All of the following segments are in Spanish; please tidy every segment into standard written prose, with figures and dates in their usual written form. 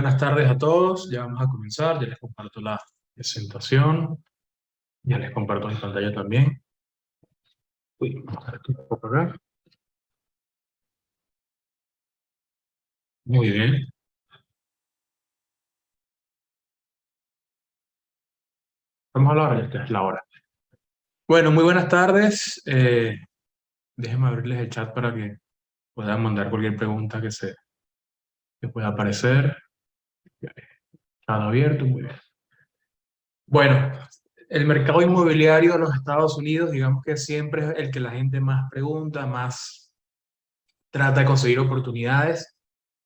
Buenas tardes a todos, ya vamos a comenzar, ya les comparto la presentación, ya les comparto mi pantalla también. Uy, vamos a ver un poco acá. Muy bien. Vamos a hablar, ya esta es la hora. Bueno, muy buenas tardes. Déjenme abrirles el chat para que puedan mandar cualquier pregunta que pueda aparecer. Chat abierto, muy bien. Bueno, el mercado inmobiliario de los Estados Unidos, digamos que siempre es el que la gente más pregunta, más trata de conseguir oportunidades.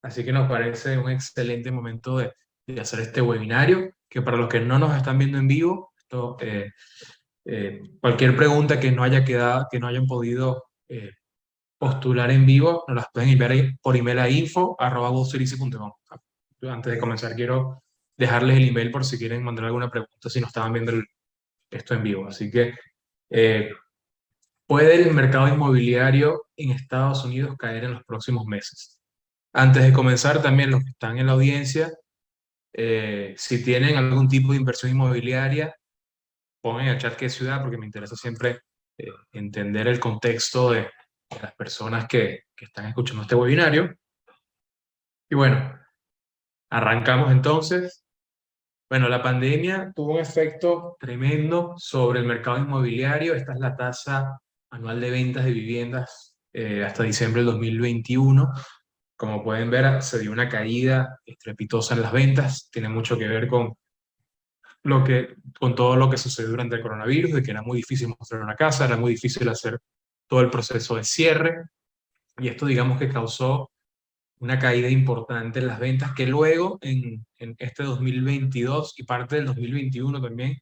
Así que nos parece un excelente momento de hacer este webinario, que para los que no nos están viendo en vivo, cualquier pregunta que no haya quedado, que no hayan podido postular en vivo, nos las pueden enviar ahí por email a info@goldseries.com. Antes de comenzar, quiero dejarles el email por si quieren mandar alguna pregunta, si no estaban viendo esto en vivo. Así que eh, puede el mercado inmobiliario en Estados Unidos caer en los próximos meses. Antes de comenzar, también los que están en la audiencia, si tienen algún tipo de inversión inmobiliaria, pongan en el chat qué ciudad, porque me interesa siempre entender el contexto de las personas que están escuchando este webinario. Y bueno, arrancamos entonces. Bueno, la pandemia tuvo un efecto tremendo sobre el mercado inmobiliario. Esta es la tasa anual de ventas de viviendas hasta diciembre del 2021. Como pueden ver, se dio una caída estrepitosa en las ventas. Tiene mucho que ver con todo lo que sucedió durante el coronavirus, de que era muy difícil mostrar una casa, era muy difícil hacer todo el proceso de cierre, y esto digamos que causó una caída importante en las ventas que luego en este 2022 y parte del 2021 también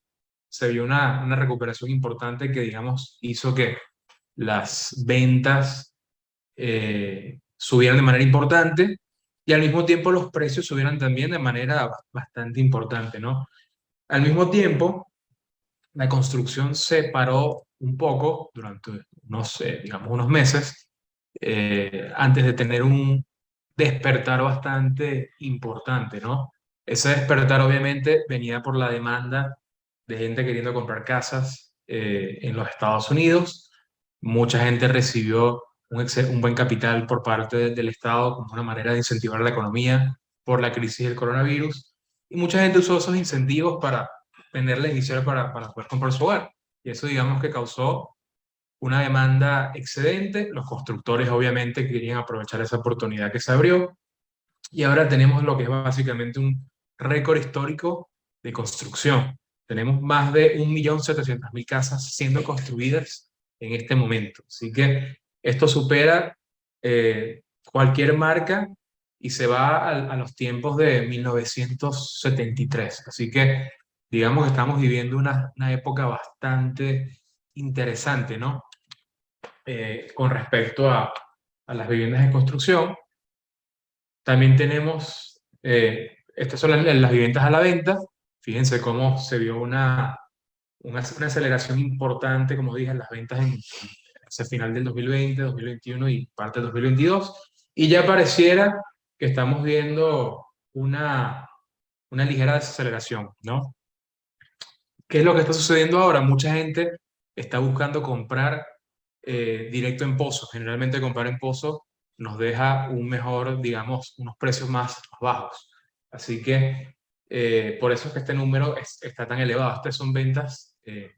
se vio una recuperación importante que digamos hizo que las ventas subieran de manera importante y al mismo tiempo los precios subieran también de manera bastante importante, ¿no? Al mismo tiempo, la construcción se paró un poco durante digamos, unos meses, antes de tener un despertar bastante importante, ¿no? Ese despertar obviamente venía por la demanda de gente queriendo comprar casas en los Estados Unidos. Mucha gente recibió un buen capital por parte del Estado como una manera de incentivar la economía por la crisis del coronavirus. Y mucha gente usó esos incentivos para tenerla inicial para poder comprar su hogar. Y eso digamos que causó una demanda excedente. Los constructores obviamente querían aprovechar esa oportunidad que se abrió. Y ahora tenemos lo que es básicamente un récord histórico de construcción. Tenemos más de 1.700.000 casas siendo construidas en este momento. Así que esto supera cualquier marca y se va a los tiempos de 1973. Así que digamos que estamos viviendo una época bastante interesante, ¿no? Con respecto a las viviendas en construcción. También tenemos, estas son las viviendas a la venta. Fíjense cómo se vio una aceleración importante, como dije, en las ventas hacia final del 2020, 2021 y parte del 2022. Y ya pareciera que estamos viendo una ligera desaceleración, ¿no? ¿Qué es lo que está sucediendo ahora? Mucha gente está buscando comprar directo en Pozo. Generalmente comprar en Pozo nos deja un mejor, digamos, unos precios más bajos. Así que por eso es que este número está tan elevado. Estas son ventas de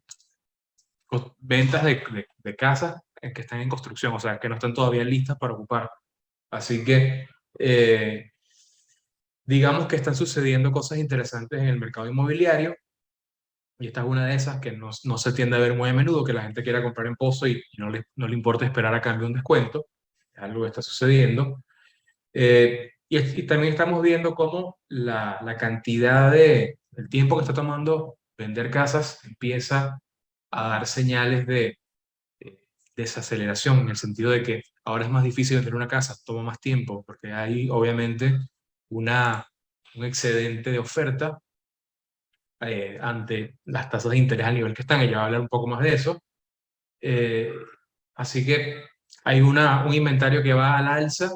casas que están en construcción, o sea, que no están todavía listas para ocupar. Así que digamos que están sucediendo cosas interesantes en el mercado inmobiliario. Y esta es una de esas que no se tiende a ver muy a menudo, que la gente quiera comprar en Pozo y no le importa esperar a cambio un descuento. Es algo que está sucediendo. Y también estamos viendo cómo la cantidad el tiempo que está tomando vender casas empieza a dar señales de desaceleración, en el sentido de que ahora es más difícil vender una casa, toma más tiempo, porque hay obviamente una, un excedente de oferta ante las tasas de interés al nivel que están. Ella va a hablar un poco más de eso. Eh, Así que hay un inventario que va al alza,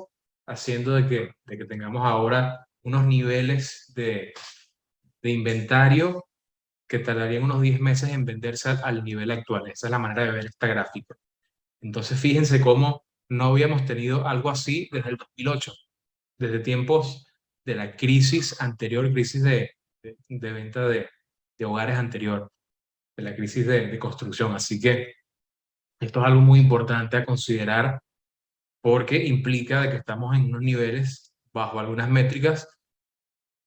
haciendo de que tengamos ahora unos niveles de inventario que tardarían unos 10 meses en venderse al nivel actual. Esa es la manera de ver esta gráfica. Entonces, fíjense cómo no habíamos tenido algo así desde el 2008, desde tiempos de la crisis anterior, crisis de venta de hogares anterior, de la crisis de construcción. Así que esto es algo muy importante a considerar porque implica de que estamos en unos niveles bajo algunas métricas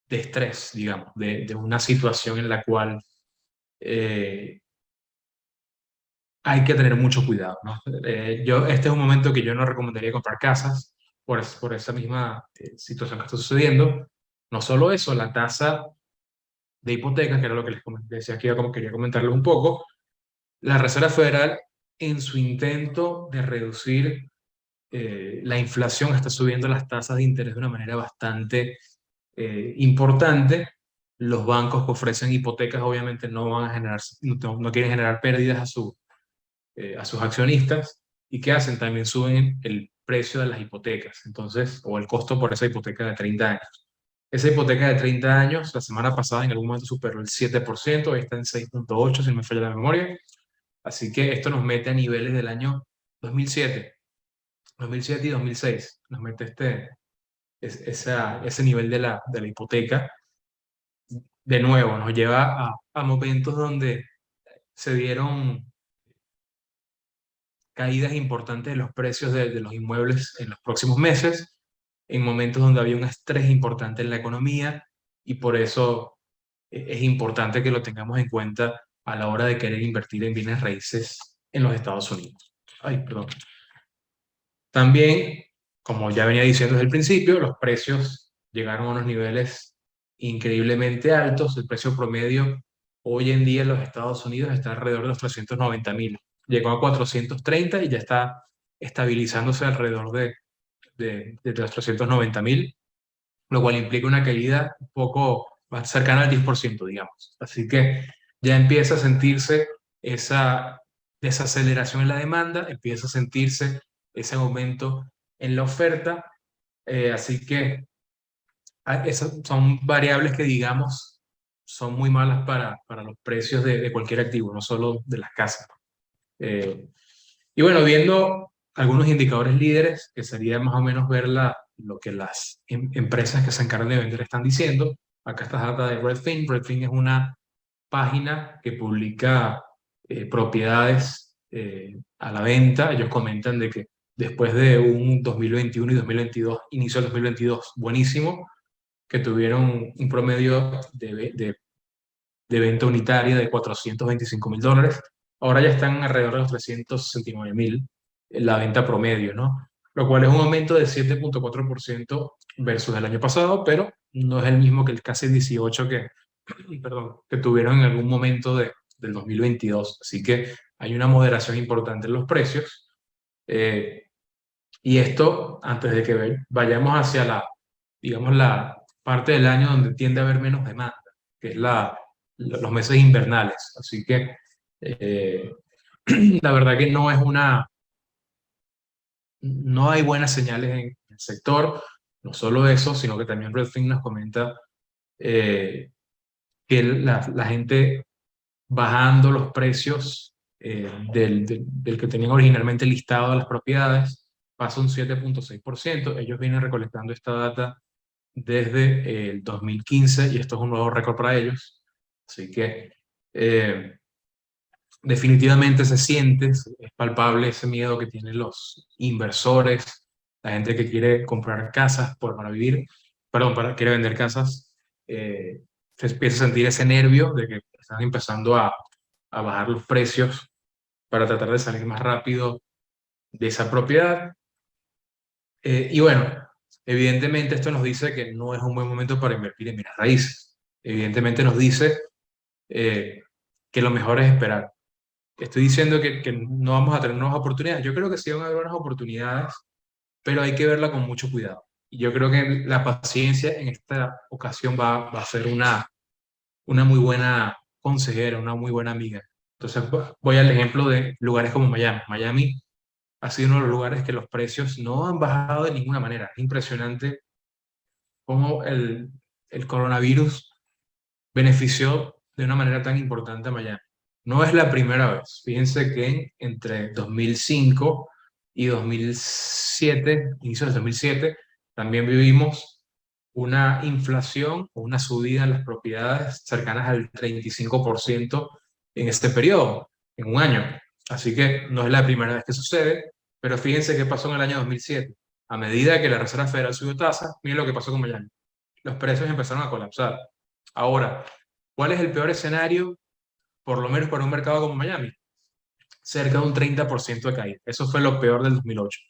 de estrés, digamos, de una situación en la cual eh, hay que tener mucho cuidado, ¿no? Este es un momento que yo no recomendaría comprar casas por esa misma situación que está sucediendo. No solo eso, la tasa de hipotecas, que era lo que decía aquí, como quería comentarles un poco, la Reserva Federal, en su intento de reducir la inflación, está subiendo las tasas de interés de una manera bastante importante. Los bancos que ofrecen hipotecas obviamente no van a generar, no quieren generar pérdidas a sus accionistas. ¿Y qué hacen? También suben el precio de las hipotecas, entonces, o el costo por esa hipoteca de 30 años. Esa hipoteca de 30 años, la semana pasada en algún momento superó el 7%, hoy está en 6,8 si no me falla la memoria. Así que esto nos mete a niveles del año 2007, 2007 y 2006. Nos mete ese nivel de la hipoteca. De nuevo, nos lleva a momentos donde se dieron caídas importantes de los precios de los inmuebles en los próximos meses, en momentos donde había un estrés importante en la economía y por eso es importante que lo tengamos en cuenta a la hora de querer invertir en bienes raíces en los Estados Unidos. Ay, perdón. También, como ya venía diciendo desde el principio, los precios llegaron a unos niveles increíblemente altos. El precio promedio hoy en día en los Estados Unidos está alrededor de los 390.000. Llegó a 430 y ya está estabilizándose alrededor de los 390.000, lo cual implica una caída un poco más cercana al 10%, digamos. Así que ya empieza a sentirse esa desaceleración en la demanda, empieza a sentirse ese aumento en la oferta. Así que esas son variables que, digamos, son muy malas para los precios de cualquier activo, no solo de las casas. Eh, y bueno, viendo algunos indicadores líderes, que sería más o menos ver lo que las empresas que se encargan de vender están diciendo. Acá está data de Redfin. Redfin es una página que publica propiedades a la venta. Ellos comentan de que después de un 2021 y 2022, inicio del 2022 buenísimo, que tuvieron un promedio de venta unitaria de $425.000. Ahora ya están alrededor de los 369.000 en la venta promedio, ¿no? Lo cual es un aumento de 7,4% versus el año pasado, pero no es el mismo que el casi 18 perdón, que tuvieron en algún momento del 2022. Así que hay una moderación importante en los precios. eh, y esto antes de que vayamos hacia digamos, la parte del año donde tiende a haber menos demanda, que es los meses invernales. Así que eh, la verdad que no hay buenas señales en el sector. No solo eso, sino que también Redfin nos comenta eh, que la gente bajando los precios del que tenían originalmente listado las propiedades, pasa un 7,6%. Ellos vienen recolectando esta data desde el 2015 y esto es un nuevo récord para ellos. Así que eh, definitivamente se siente, es palpable ese miedo que tienen los inversores, la gente que quiere comprar casas para vivir, perdón, quiere vender casas, se empieza a sentir ese nervio de que están empezando a bajar los precios para tratar de salir más rápido de esa propiedad. Y bueno, evidentemente esto nos dice que no es un buen momento para invertir en bienes raíces. Evidentemente nos dice eh, que lo mejor es esperar. Estoy diciendo que no vamos a tener nuevas oportunidades. Yo creo que sí van a haber buenas oportunidades, pero hay que verla con mucho cuidado. Y yo creo que la paciencia en esta ocasión va a ser una muy buena consejera, una muy buena amiga. Entonces voy al ejemplo de lugares como Miami. Miami ha sido uno de los lugares que los precios no han bajado de ninguna manera. Es impresionante cómo el coronavirus benefició de una manera tan importante a Miami. No es la primera vez. Fíjense que entre 2005 y 2007, inicio del 2007, también vivimos una inflación o una subida en las propiedades cercanas al 35% en este periodo, en un año. Así que no es la primera vez que sucede, pero fíjense qué pasó en el año 2007. A medida que la Reserva Federal subió tasas, miren lo que pasó con Miami. Los precios empezaron a colapsar. Ahora, ¿cuál es el peor escenario, por lo menos para un mercado como Miami? Cerca de un 30% de caída. Eso fue lo peor del 2008.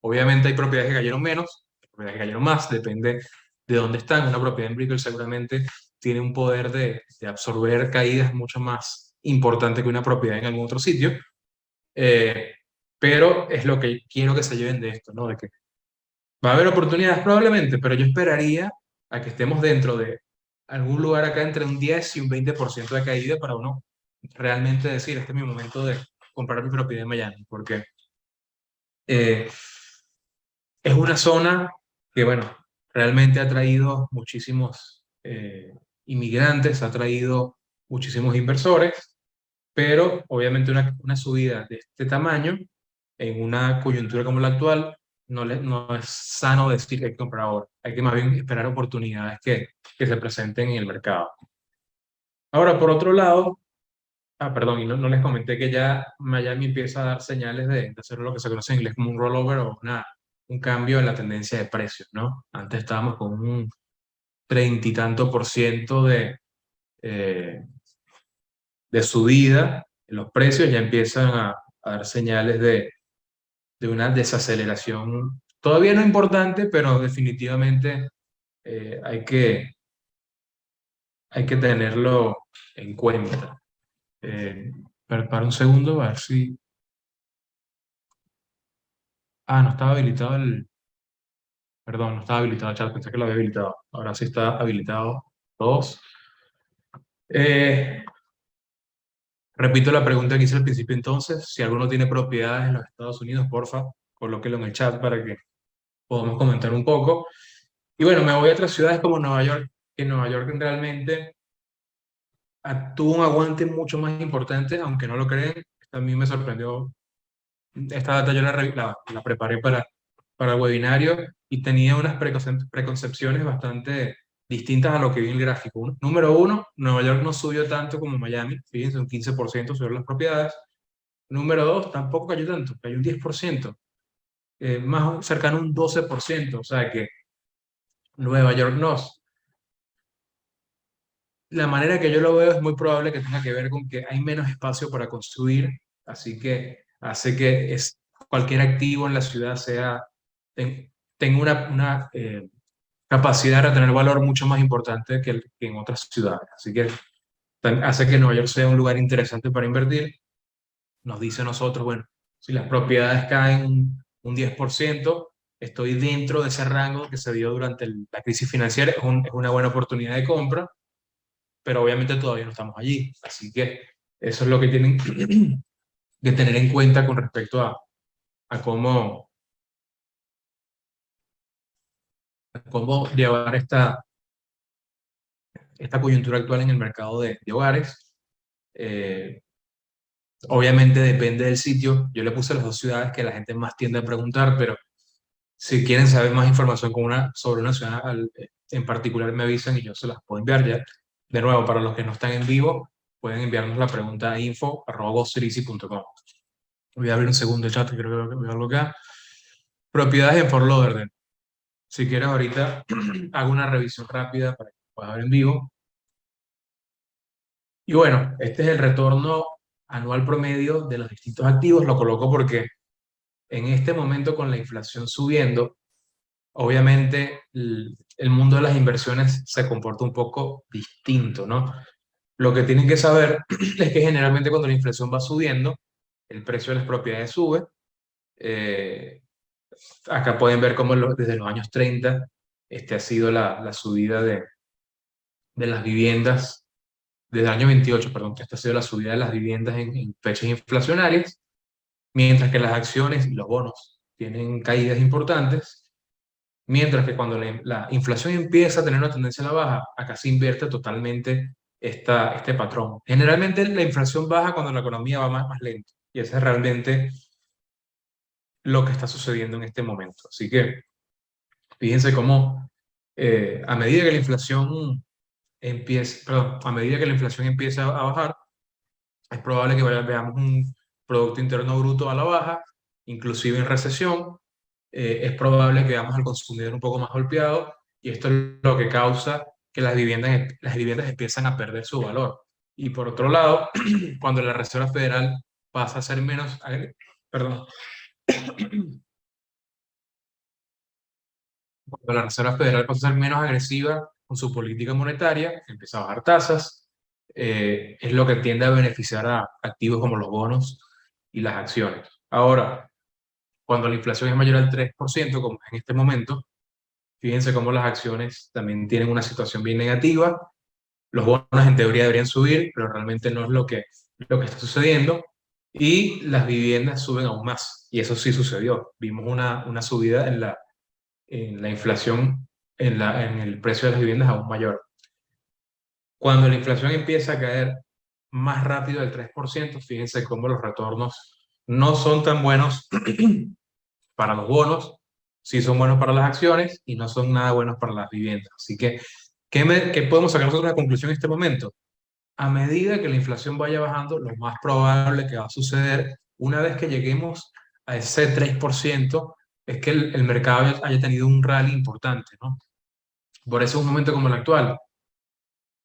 Obviamente hay propiedades que cayeron menos, propiedades que cayeron más, depende de dónde están. Una propiedad en Brickell seguramente tiene un poder de absorber caídas mucho más importante que una propiedad en algún otro sitio. Eh, pero es lo que quiero que se lleven de esto, ¿no? De que va a haber oportunidades probablemente, pero yo esperaría a que estemos dentro de algún lugar acá entre un 10 y un 20% de caída para uno realmente decir, este es mi momento de comprar mi propiedad en Miami, porque eh, es una zona que, bueno, realmente ha traído muchísimos inmigrantes, ha traído muchísimos inversores, pero obviamente una subida de este tamaño en una coyuntura como la actual no es sano decir que hay que comprar ahora. Hay que más bien esperar oportunidades que se presenten en el mercado. Ahora, por otro lado, perdón, y no les comenté que ya Miami empieza a dar señales de hacer lo que se conoce en inglés como un rollover o un cambio en la tendencia de precios, ¿no? Antes estábamos con un 30 y tanto % eh, de subida en los precios, ya empiezan a dar señales de una desaceleración, todavía no importante, pero definitivamente hay hay que tenerlo en cuenta. Eh, para un segundo, a ver si... no estaba habilitado Perdón, no estaba habilitado el chat, pensé que lo había habilitado. Ahora sí está habilitado todos. Eh, repito la pregunta que hice al principio entonces. Si alguno tiene propiedades en los Estados Unidos, porfa, colóquelo en el chat para que podamos comentar un poco. Y bueno, me voy a otras ciudades como Nueva York, que Nueva York realmente tuvo un aguante mucho más importante, aunque no lo creen. También me sorprendió. Esta data yo la preparé para el webinario y tenía unas preconcepciones bastante distintas a lo que vi en el gráfico. Número uno, Nueva York no subió tanto como Miami, fíjense, un 15% sobre las propiedades. Número dos, tampoco cayó tanto, cayó un 10%, más cercano a un 12%, o sea que Nueva York no. La manera que yo lo veo es muy probable que tenga que ver con que hay menos espacio para construir, así que hace que cualquier activo en la ciudad tenga una capacidad de retener valor mucho más importante que en otras ciudades. Así que hace que Nueva York sea un lugar interesante para invertir. Nos dice a nosotros, bueno, si las propiedades caen un 10%, estoy dentro de ese rango que se dio durante la crisis financiera, es una buena oportunidad de compra, pero obviamente todavía no estamos allí. Así que eso es lo que tienen que tener en cuenta con respecto a cómo llevar esta coyuntura actual en el mercado de hogares. Eh, obviamente depende del sitio. Yo le puse las dos ciudades que la gente más tiende a preguntar, pero si quieren saber más información sobre una ciudad en particular, me avisan y yo se las puedo enviar ya. De nuevo, para los que no están en vivo, pueden enviarnos la pregunta a info@gostrici.com. Voy a abrir un segundo chat, que creo que voy a algo acá. Propiedades en Fort Lauderdale. Si quieres, ahorita hago una revisión rápida para que puedas ver en vivo. Y bueno, este es el retorno anual promedio de los distintos activos. Lo coloco porque en este momento, con la inflación subiendo, obviamente el mundo de las inversiones se comporta un poco distinto, ¿no? Lo que tienen que saber es que generalmente cuando la inflación va subiendo, el precio de las propiedades sube. Eh, acá pueden ver cómo desde los años 30 ha sido la subida de las viviendas, desde el año 28, perdón, que esta ha sido la subida de las viviendas en fechas inflacionarias, mientras que las acciones y los bonos tienen caídas importantes. Mientras que cuando la inflación empieza a tener una tendencia a la baja, acá se invierte totalmente este patrón. Generalmente la inflación baja cuando la economía va más lento. Y eso es realmente lo que está sucediendo en este momento. Así que fíjense cómo a medida que la inflación a medida que la inflación empieza a bajar, es probable que veamos un Producto Interno Bruto a la baja, inclusive en recesión. Es probable que veamos al consumidor un poco más golpeado y esto es lo que causa que las viviendas empiezan a perder su valor. Y por otro lado, cuando la Reserva Federal pasa a ser perdón, cuando la Reserva Federal pasa a ser menos agresiva con su política monetaria, empieza a bajar tasas, es lo que tiende a beneficiar a activos como los bonos y las acciones. Ahora, cuando la inflación es mayor al 3%, como es en este momento, fíjense cómo las acciones también tienen una situación bien negativa. Los bonos en teoría deberían subir, pero realmente no es lo que está sucediendo. Y las viviendas suben aún más. Y eso sí sucedió. Vimos una subida en la inflación, en el precio de las viviendas aún mayor. Cuando la inflación empieza a caer más rápido del 3%, fíjense cómo los retornos no son tan buenos para los bonos, sí son buenos para las acciones y no son nada buenos para las viviendas. Así que, ¿qué podemos sacar nosotros de conclusión en este momento? A medida que la inflación vaya bajando, lo más probable que va a suceder una vez que lleguemos a ese 3% es que el mercado haya tenido un rally importante, ¿no? Por eso, en un momento como el actual,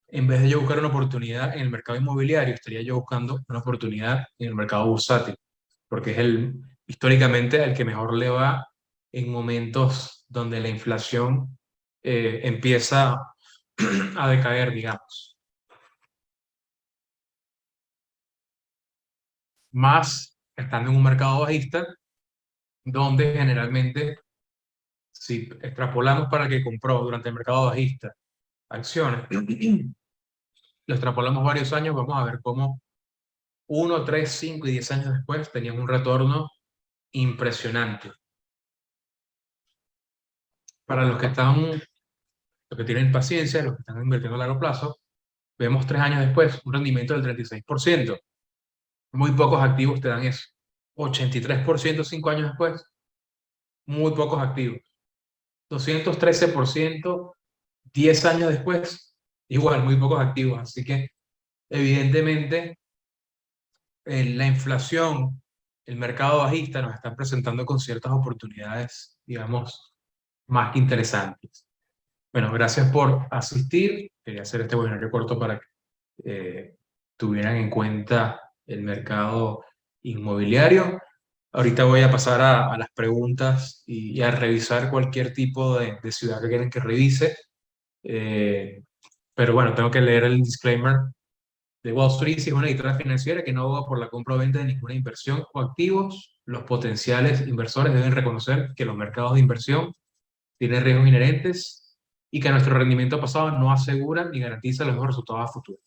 en vez de yo buscar una oportunidad en el mercado inmobiliario, estaría yo buscando una oportunidad en el mercado bursátil, porque es históricamente el que mejor le va en momentos donde la inflación empieza a decaer, digamos. Más estando en un mercado bajista, donde generalmente, si extrapolamos para el que compró durante el mercado bajista acciones, lo extrapolamos varios años, vamos a ver cómo 1, 3, 5 y 10 años después tenían un retorno impresionante. Para los que tienen paciencia, los que están invirtiendo a largo plazo, vemos 3 años después un rendimiento del 36%. Muy pocos activos te dan eso. 83% 5 años después, muy pocos activos. 213% 10 años después, igual, muy pocos activos. Así que, evidentemente, la inflación, el mercado bajista nos están presentando con ciertas oportunidades, digamos, más que interesantes. Bueno, gracias por asistir. Quería hacer este webinario corto para que tuvieran en cuenta el mercado inmobiliario. Ahorita voy a pasar a las preguntas y a revisar cualquier tipo de ciudad que quieren que revise. Eh, pero bueno, tengo que leer el disclaimer de Wall Street. Si es una editora financiera que no aboga por la compra o venta de ninguna inversión o activos, los potenciales inversores deben reconocer que los mercados de inversión tienen riesgos inherentes y que nuestro rendimiento pasado no asegura ni garantiza los mejores resultados a futuro.